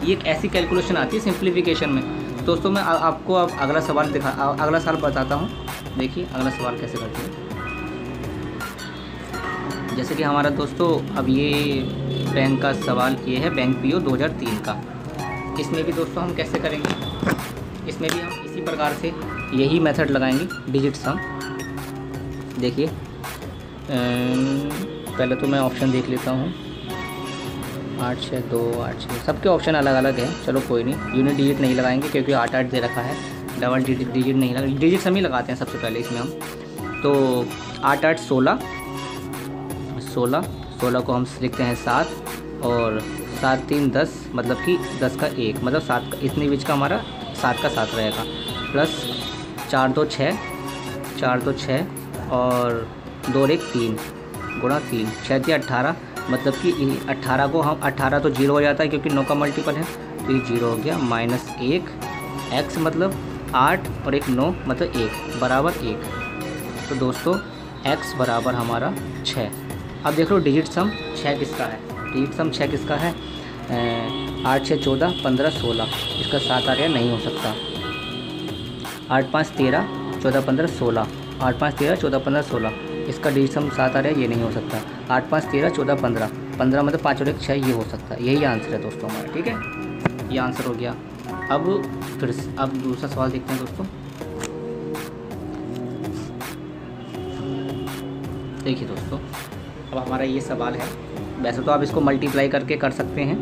ये एक ऐसी कैलकुलेशन आती है सिंप्लीफिकेशन में। दोस्तों मैं आपको अब अगला सवाल अगला सवाल बताता हूँ। देखिए अगला सवाल कैसे करते हैं। जैसे कि हमारा दोस्तों अब ये बैंक का सवाल ये है, बैंक पीओ 2003 का। इसमें भी दोस्तों हम कैसे करेंगे, इसमें भी हम इसी प्रकार से यही मेथड लगाएंगे, डिजिट सम। देखिए पहले तो मैं ऑप्शन देख लेता हूँ, 8 6 2 8 6, सबके ऑप्शन अलग अलग हैं, चलो कोई नहीं। यूनिट डिजिट नहीं लगाएंगे क्योंकि 8 8 दे रखा है, डबल डिजिट नहीं लगा, डिजिट सम ही लगाते हैं सबसे पहले इसमें हम। तो 8 8 16, 16 को हम लिखते हैं 7, और 7 3 10, मतलब कि 10 का 1, मतलब 7 का, इतने बीच का हमारा 7 का 7 रहेगा, प्लस 4 2 6, 4 2 6 और 2 1 3 गुणा 3, 6 3 18, मतलब कि 18 को हम 18 तो 0 हो जाता है क्योंकि 9 का मल्टीपल है, तो ये 0 हो गया, माइनस 1, x मतलब 8 और 1 9 मतलब 1 बराबर 1। तो दोस्तों x बराबर हमारा 6। अब देख लो डिजिट सम 6 किसका है, डिजिट सम 6 किसका है, 8 6 14 15 16, इसका 7 आ गया, नहीं हो सकता। 8 5 13 14 15 16, 8 5 13 14 15 16, इसका डिजिट सम 7 आ रहा है, ये नहीं हो सकता। 8 5 13 14 15, 15 मतलब 5 और 1 6, ये हो सकता है। यही आंसर है दोस्तों हमारा, ठीक है, ये आंसर हो गया। अब दूसरा सवाल देखते हैं दोस्तों। देखिए दोस्तों, अब हमारा ये सवाल है, वैसे तो आप इसको मल्टीप्लाई करके कर सकते हैं,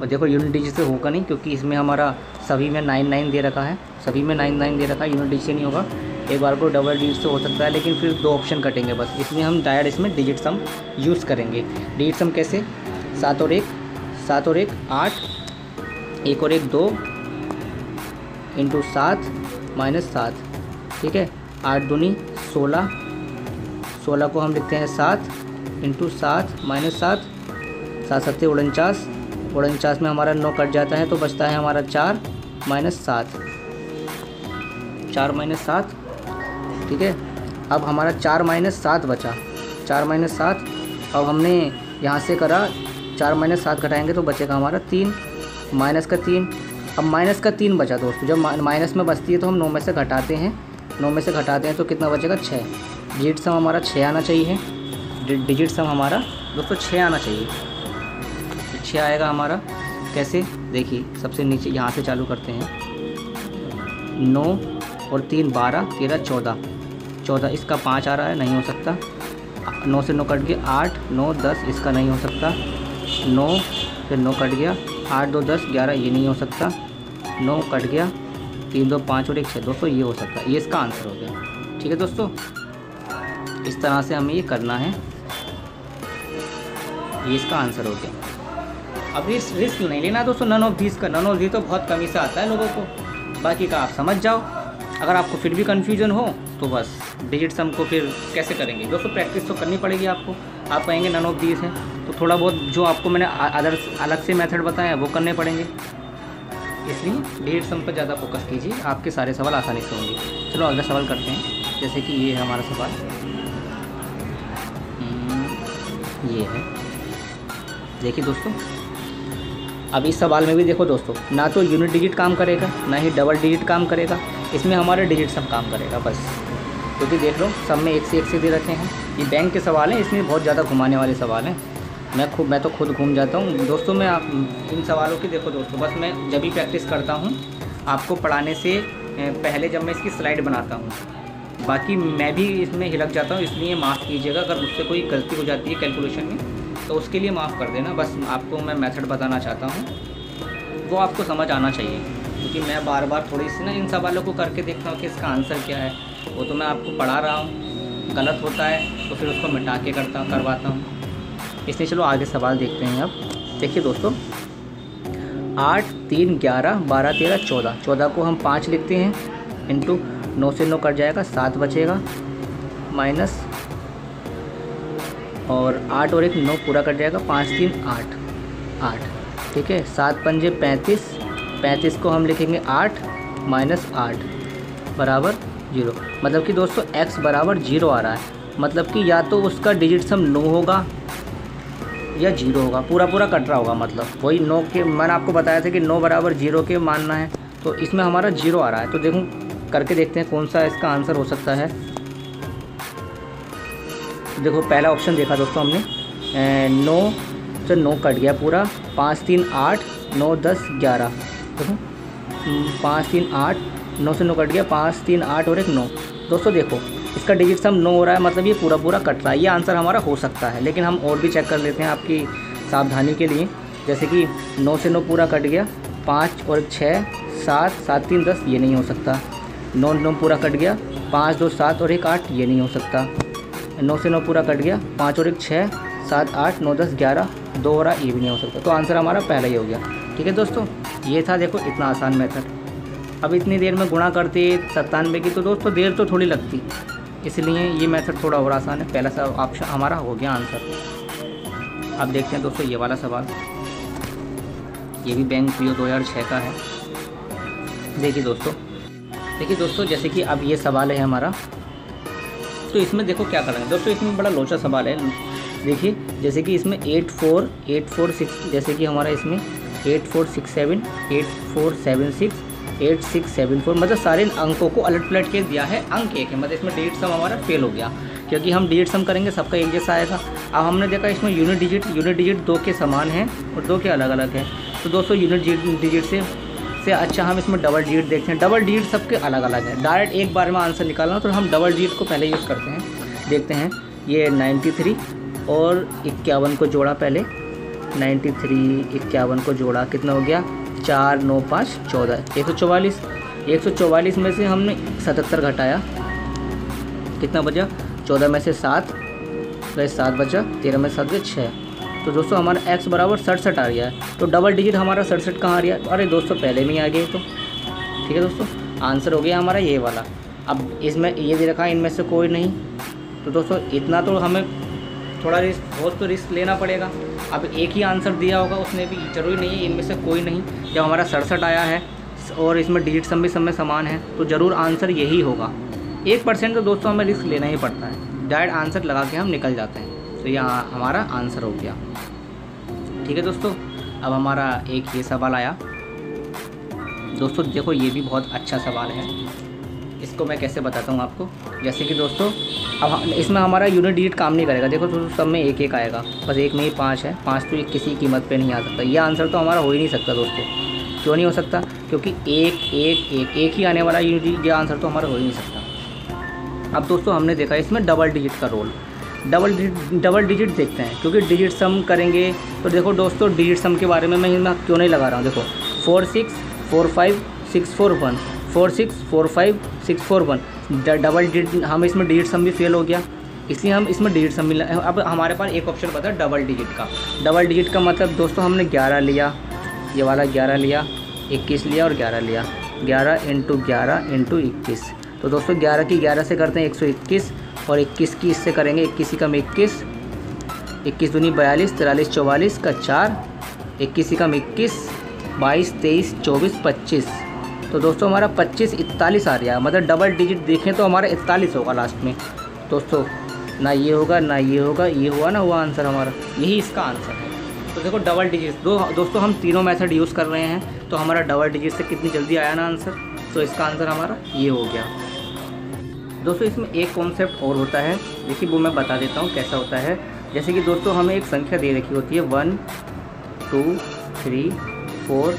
और देखो यूनिट डिजिट से होगा नहीं, क्योंकि इसमें हमारा सभी में 9 दे रखा है, सभी में 9 दे रखा है, यूनिट डिजिट से नहीं होगा। एक बार को डबल डिजिट से हो सकता है, लेकिन फिर 2 ऑप्शन कटेंगे बस, इसलिए हम डायरेक्ट इसमें डिजिट सम यूज़ करेंगे। डिजिट सम कैसे? 7 और 1 8, 1 और 1 2 इंटू 7 माइनस 7, ठीक है। 8 दूनी 16, 16 को हम लिखते हैं 7 इंटू 7 माइनस 7, 7 7 49, 49 में हमारा 9 कट जाता है, तो बचता है हमारा 4 माइनस 7, 4 माइनस 7, ठीक है। अब हमारा 4 माइनस 7 बचा, 4 माइनस 7, अब हमने यहाँ से करा 4 माइनस 7 घटाएंगे तो बचेगा हमारा 3, माइनस का 3। अब माइनस का 3 बचा दोस्तों, जब माइनस में बचती है तो हम 9 में से घटाते हैं, 9 में से घटाते हैं तो कितना बचेगा? 6। डिजिट सम हमारा 6 आना चाहिए, डिजिट सम हमारा दोस्तों 6 आना चाहिए। 6 आएगा हमारा कैसे? देखिए सबसे नीचे यहाँ से चालू करते हैं, 9 और 3 12 13 14, 14 इसका 5 आ रहा है, नहीं हो सकता। 9 से 9 कट गया, 8 9 10 इसका नहीं हो सकता। 9 फिर 9 कट गया, 8 2 10 11 ये नहीं हो सकता। 9 कट गया, 3 2 5 और 1 6 दोस्तों ये हो सकता है, ये इसका आंसर हो गया, ठीक है दोस्तों। इस तरह से हमें ये करना है, ये इसका आंसर हो गया। अब इस रिस्क नहीं लेना दोस्तों नन ऑफ दीज का, नन ऑफ दीज तो बहुत कमी से आता है लोगों को, बाकी का आप समझ जाओ। अगर आपको फिर भी कन्फ्यूजन हो तो बस डिजिट सम को फिर कैसे करेंगे दोस्तों, प्रैक्टिस तो करनी पड़ेगी आपको। आप कहेंगे नन ऑफ दीज है तो थोड़ा बहुत जो आपको मैंने अलग से मेथड बताया वो करने पड़ेंगे, इसलिए डिजिट सम पर ज़्यादा फोकस कीजिए, आपके सारे सवाल आसानी से होंगे। चलो अगला सवाल करते हैं, जैसे कि ये है हमारा सवाल, ये है। देखिए दोस्तों, अब इस सवाल में भी देखो दोस्तों, ना तो यूनिट डिजिट काम करेगा ना ही डबल डिजिट काम करेगा, इसमें हमारा डिजिट सम काम करेगा बस, क्योंकि देख लो सब में 1 से 1 से दे रखे हैं। ये बैंक के सवाल हैं, इसमें बहुत ज़्यादा घुमाने वाले सवाल हैं, मैं तो खुद घूम जाता हूँ दोस्तों। मैं इन सवालों की देखो दोस्तों, बस मैं जब भी प्रैक्टिस करता हूँ आपको पढ़ाने से पहले, जब मैं इसकी स्लाइड बनाता हूँ, बाकी मैं भी इसमें हिलक जाता हूँ, इसलिए माफ़ कीजिएगा अगर मुझसे कोई गलती हो जाती है कैलकुलेशन में, तो उसके लिए माफ़ कर देना। बस आपको मैं मेथड बताना चाहता हूँ, वो आपको समझ आना चाहिए, क्योंकि मैं बार बार थोड़ी सी ना इन सवालों को करके देखता हूँ कि इसका आंसर क्या है। वो तो मैं आपको पढ़ा रहा हूँ, गलत होता है तो फिर उसको मिटा के करवाता हूँ, इसलिए चलो आगे सवाल देखते हैं। अब देखिए दोस्तों, 8 3 11 12 13 14, 14 को हम 5 लिखते हैं, इंटू 9 से 9 कट जाएगा, 7 बचेगा, माइनस और 8 और 1 9 पूरा कट जाएगा, 5 3 8 8, ठीक है। 7 पंजे 35, 35 को हम लिखेंगे 8 माइनस 8 बराबर 0, मतलब कि दोस्तों x बराबर 0 आ रहा है, मतलब कि या तो उसका डिजिट सम 9 होगा या 0 होगा, पूरा कट रहा होगा, मतलब वही 9 के मैंने आपको बताया था कि 9 बराबर 0 के मानना है, तो इसमें हमारा 0 आ रहा है। तो देखो करके देखते हैं कौन सा इसका आंसर हो सकता है। देखो पहला ऑप्शन देखा दोस्तों हमने, 9 से 9 कट गया पूरा, 5 3 8 9 10 11, देखो 5 3 8 9 से 9 कट गया, 5 3 8 और 1 9। दोस्तों देखो इसका डिजिट सम 9 हो रहा है, मतलब ये पूरा कट रहा है, ये आंसर हमारा हो सकता है। लेकिन हम और भी चेक कर लेते हैं आपकी सावधानी के लिए, जैसे कि 9 से 9 पूरा कट गया, 5 और 6 7 7 3 10 ये नहीं हो सकता, 9 9 पूरा कट गया, 5 2 7 और 1 8 ये नहीं हो सकता, 9 से 9 पूरा कट गया, 5 और 1 6 7 8 9 10 11 2 हो रहा, ये भी नहीं हो सकता। तो आंसर हमारा पहला ही हो गया, ठीक है दोस्तों। ये था देखो इतना आसान मेथड। अब इतनी देर में गुणा करते 97 की, तो दोस्तों देर तो थोड़ी लगती, इसलिए ये मेथड थोड़ा और आसान है। पहला सा ऑप्शन हमारा हो गया आंसर। अब देखते हैं दोस्तों ये वाला सवाल, ये भी बैंक पीओ 2006 का है। देखिए दोस्तों जैसे कि अब ये सवाल है हमारा, तो इसमें देखो क्या करेंगे दोस्तों, इसमें बड़ा लोचा सवाल है। देखिए जैसे कि इसमें 8 4 8 4 6, जैसे कि हमारा इसमें 8 4 6 7 8 4 7 6 8674, मतलब सारे अंकों को अलट पलट के दिया है, अंक एक है, मतलब इसमें डिजिट सम हमारा फेल हो गया, क्योंकि हम डिजिट सम करेंगे सबका एक जैसा आएगा। अब हमने देखा इसमें यूनिट डिजिट 2 के समान हैं और 2 के अलग अलग हैं। तो दोस्तों यूनिट डिजिट से अच्छा हम इसमें डबल डिजिट देखते हैं। डबल डिजिट सबके अलग अलग है, डायरेक्ट एक बार में आंसर निकालना, तो हम डबल डिजिट को पहले यूज़ करते हैं। देखते हैं, ये 93 और 51 को जोड़ा, पहले 93 51 को जोड़ा, कितना हो गया 4 9 5 14, 144। 144 में से हमने 77 घटाया, कितना बचा 14 में से 7 बचा, 13 में 7 6। तो दोस्तों हमारा x बराबर 67 आ गया है। तो डबल डिजिट हमारा 67 कहाँ आ रहा है? अरे दोस्तों पहले में ही आ गए। तो ठीक है दोस्तों, आंसर हो गया हमारा ये वाला। अब इसमें ये दे रखा है, इनमें से कोई नहीं। तो दोस्तों इतना तो हमें थोड़ा बहुत तो रिस्क लेना पड़ेगा। अब एक ही आंसर दिया होगा उसने भी, जरूरी नहीं है इनमें से कोई नहीं। जब हमारा 67 आया है और इसमें डिजिट सम भी सब में समान है, तो ज़रूर आंसर यही होगा। 1% तो दोस्तों हमें रिस्क लेना ही पड़ता है, डायरेक्ट आंसर लगा के हम निकल जाते हैं। तो यहाँ हमारा आंसर हो गया। ठीक है दोस्तों, अब हमारा एक ये सवाल आया। दोस्तों देखो ये भी बहुत अच्छा सवाल है, इसको मैं कैसे बताता हूँ आपको। जैसे कि दोस्तों अब इसमें हमारा यूनिट डिजिट काम नहीं करेगा। देखो तो सब में एक एक आएगा, बस एक में ही 5 है। 5 तो किसी कीमत पे नहीं आ सकता, ये आंसर तो हमारा हो ही नहीं सकता दोस्तों। क्यों नहीं हो सकता? क्योंकि एक ही आने वाला ये आंसर तो हमारा हो ही नहीं सकता। अब दोस्तों हमने देखा इसमें डबल डिजिट का रोल। डबल डिजिट देखते हैं, क्योंकि डिजिट सम करेंगे। तो देखो दोस्तों डिजिट सम के बारे में मैं क्यों नहीं लगा रहा हूँ। देखो 4 6 4 5 6 4 1, 4 6 4 5 6 4 1, डबल डिजिट, हम इसमें डिजिट सम भी फेल हो गया, इसलिए हम इसमें डिजिट सम मिला। अब हमारे पास एक ऑप्शन बता डबल डिजिट का। डबल डिजिट का मतलब दोस्तों हमने 11 लिया, ये वाला 11 लिया, 21 लिया और 11 लिया। 11 × 11 × 21। तो दोस्तों 11 की 11 से करते हैं 121, और 21 की इससे करेंगे 21 कम 21, 21 दूनी 42, 43 44 का 4, 21 कम 21, 22 23 24 25। तो दोस्तों हमारा 25 41 आ रहा है, मतलब डबल डिजिट देखें तो हमारा 41 होगा लास्ट में। दोस्तों ना ये होगा ना ये होगा, ये हुआ ना हुआ आंसर हमारा, यही इसका आंसर है। तो देखो डबल डिजिट दोस्तों हम तीनों मेथड यूज़ कर रहे हैं, तो हमारा डबल डिजिट से कितनी जल्दी आया ना आंसर। तो इसका आंसर हमारा ये हो गया। दोस्तों इसमें एक कॉन्सेप्ट और होता है, देखिए वो मैं बता देता हूँ कैसा होता है। जैसे कि दोस्तों हमें एक संख्या दे रखी होती है 1 2 3 4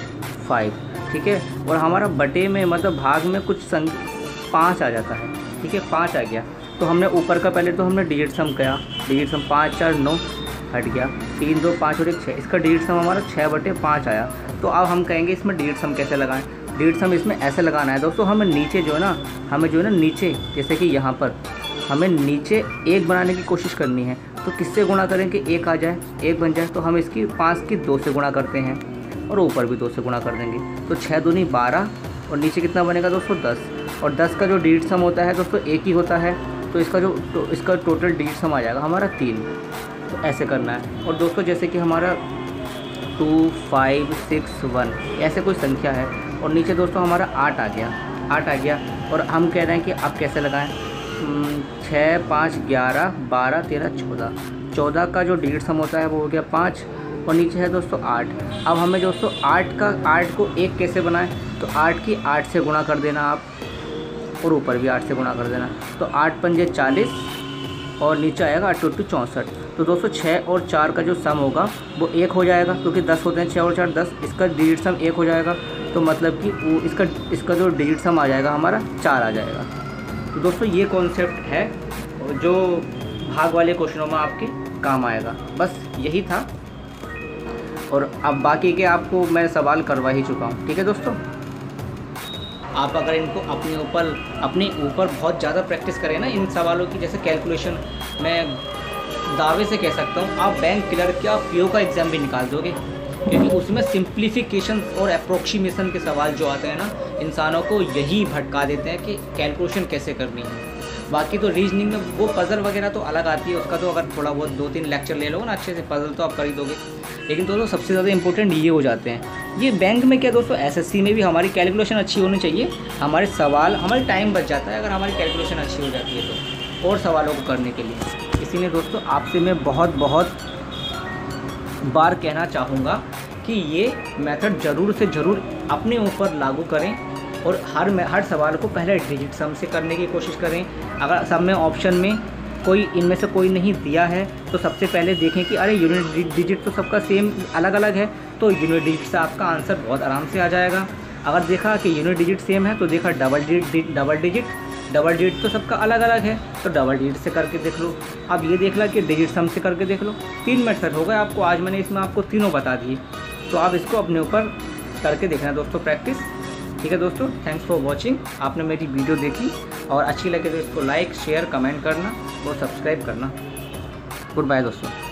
5, ठीक है, और हमारा बटे में मतलब भाग में कुछ 5 आ जाता है। ठीक है, 5 आ गया, तो हमने ऊपर का पहले तो हमने डिजिट सम किया। डिजिट सम 5 4 9 हट गया, 3 2 5 और 1 6, इसका डिजिट सम हमारा 6/5 आया। तो अब हम कहेंगे इसमें डिजिट सम कैसे लगाएं। डिजिट सम इसमें ऐसे लगाना है दोस्तों, हमें नीचे जो है ना नीचे, जैसे कि यहाँ पर हमें नीचे 1 बनाने की कोशिश करनी है। तो किससे गुणा करें कि 1 आ जाए, 1 बन जाए। तो हम इसकी 5 की 2 से गुणा करते हैं और ऊपर भी 2 से गुणा कर देंगे। तो 6 दूनी 12 और नीचे कितना बनेगा दोस्तों 10। और 10 का जो डिजिट सम होता है दोस्तों 1 ही होता है, तो इसका टोटल डिजिट सम आ जाएगा हमारा 3। तो ऐसे करना है। और दोस्तों जैसे कि हमारा 2 5 6 1 ऐसे कोई संख्या है, और नीचे दोस्तों हमारा 8 आ गया, और हम कह रहे हैं कि आप कैसे लगाएं। 6 5 11 12 13 14, 14 का जो डिजिट सम होता है वो हो गया 5, और नीचे है दोस्तों 8। अब हमें दोस्तों 8 को 1 कैसे बनाएं। तो 8 की 8 से गुणा कर देना आप, और ऊपर भी 8 से गुणा कर देना। तो 8 पंजे 40 और नीचे आएगा 8 2 64। तो दोस्तों 6 और 4 का जो सम होगा वो 1 हो जाएगा, क्योंकि 10 होते हैं, 6 और 4 10, इसका डिजिट सम 1 हो जाएगा। तो मतलब कि इसका जो डिजिट सम आ जाएगा हमारा 4 आ जाएगा। तो दोस्तों ये कॉन्सेप्ट है जो भाग वाले क्वेश्चनों में आपके काम आएगा, बस यही था। और अब बाकी के आपको मैं सवाल करवा ही चुका हूँ। ठीक है दोस्तों, आप अगर इनको अपने ऊपर बहुत ज़्यादा प्रैक्टिस करें ना इन सवालों की, जैसे कैलकुलेशन, मैं दावे से कह सकता हूँ आप बैंक क्लर्क या पीओ का एग्ज़ाम भी निकाल दोगे, क्योंकि उसमें सिंप्लीफिकेशन और अप्रोक्सीमेशन के सवाल जो आते हैं ना, इंसानों को यही भटका देते हैं कि कैलकुलेशन कैसे करनी है। बाकी तो रीजनिंग में वो पज़ल वगैरह तो अलग आती है, उसका तो अगर थोड़ा बहुत 2-3 लेक्चर ले लोगे ना अच्छे से, पज़ल तो आप कर ही दोगे। लेकिन दोस्तों सबसे ज़्यादा इंपॉर्टेंट ये हो जाते हैं। ये बैंक में क्या दोस्तों, एसएससी में भी हमारी कैलकुलेशन अच्छी होनी चाहिए, हमारे सवाल, हमारे टाइम बच जाता है अगर हमारी कैलकुलेशन अच्छी हो जाती है तो, और सवालों को करने के लिए। इसीलिए दोस्तों आपसे मैं बहुत बार कहना चाहूँगा कि ये मेथड ज़रूर से ज़रूर अपने ऊपर लागू करें, और हर सवाल को पहले डिजिट सम से करने की कोशिश करें। अगर सब में ऑप्शन में कोई इनमें से कोई नहीं दिया है तो सबसे पहले देखें कि अरे यूनिट डिजिट तो सबका सेम अलग अलग है, तो यूनिट डिजिट से आपका आंसर बहुत आराम से आ जाएगा। अगर देखा कि यूनिट डिजिट सेम है तो देखा डबल डिजिट तो सबका अलग अलग है, तो डबल डिजिट से करके देख लो। अब ये देख ला कि डिजिट सम से करके देख लो। 3 मेथड हो गए आपको, आज मैंने इसमें आपको तीनों बता दिए, तो आप इसको अपने ऊपर करके देखना दोस्तों प्रैक्टिस। ठीक है दोस्तों, थैंक्स फॉर वॉचिंग। आपने मेरी वीडियो देखी और अच्छी लगे तो इसको लाइक शेयर कमेंट करना और सब्सक्राइब करना। गुड बाय दोस्तों।